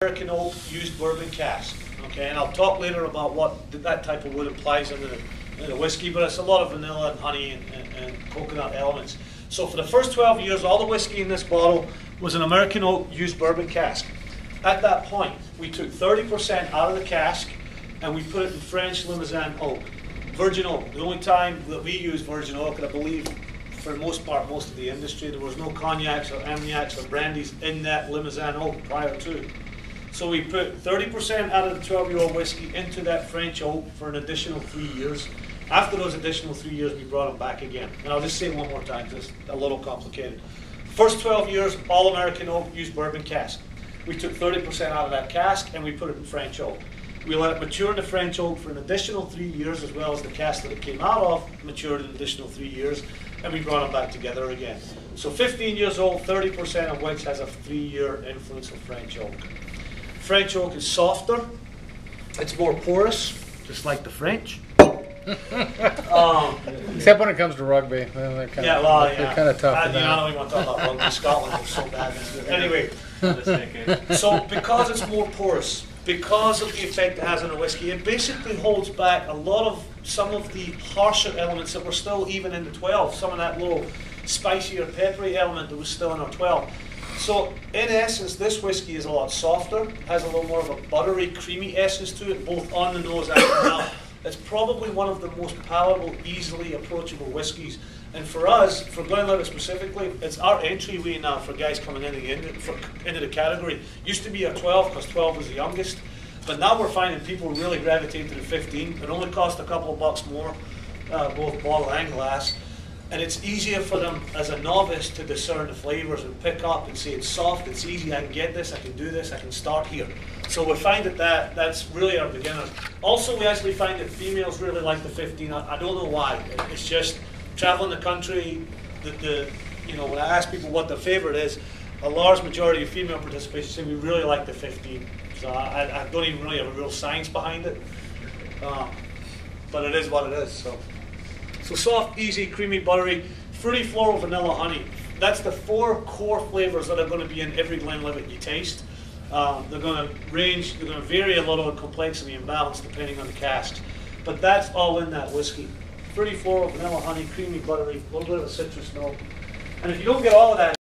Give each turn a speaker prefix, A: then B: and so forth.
A: American oak used bourbon cask. Okay, and I'll talk later about what that type of wood implies in the whiskey, but it's a lot of vanilla and honey and coconut elements. So for the first 12 years, all the whiskey in this bottle was an American oak used bourbon cask. At that point, we took 30% out of the cask and we put it in French Limousin oak, virgin oak. The only time that we use virgin oak, and I believe for the most part, most of the industry, there was no cognacs or armagnacs or brandies in that Limousin oak prior to. So we put 30% out of the 12-year-old whiskey into that French oak for an additional 3 years. After those additional 3 years, we brought them back again. And I'll just say it one more time, because it's a little complicated. First 12 years, all American oak used bourbon cask. We took 30% out of that cask and we put it in French oak. We let it mature in the French oak for an additional 3 years, as well as the cask that it came out of matured an additional 3 years, and we brought them back together again. So 15 years old, 30% of which has a 3-year influence of French oak. French oak is softer, it's more porous, just like the French.
B: Except when it comes to rugby. They're kind of tough.
A: I don't even want to talk about rugby. Scotland is so bad. Anyway, so because it's more porous, because of the effect it has on the whiskey, it basically holds back a lot of some of the harsher elements that were still even in the 12, some of that little spicier, peppery element that was still in our 12. So in essence, this whiskey is a lot softer, has a little more of a buttery, creamy essence to it, both on the nose and the mouth. It's probably one of the most palatable, easily approachable whiskies. And for us, for Glenlivet specifically, it's our entryway now for guys coming into the category. Used to be a 12 because 12 was the youngest, but now we're finding people really gravitate to the 15. It only costs a couple of bucks more, both bottle and glass. And it's easier for them as a novice to discern the flavors and pick up and say it's soft, it's easy, I can get this, I can do this, I can start here. So we find that's really our beginners. Also, we actually find that females really like the 15. I don't know why. It's just traveling the country. When I ask people what their favorite is, a large majority of female participants say we really like the 15. So I don't even really have a real science behind it, but it is what it is. So soft, easy, creamy, buttery, fruity, floral, vanilla, honey. That's the 4 core flavors that are going to be in every Glenlivet you taste. They're going to vary a little in complexity and balance depending on the casks. But that's all in that whiskey. Fruity, floral, vanilla, honey, creamy, buttery, a little bit of a citrus note. And if you don't get all of that,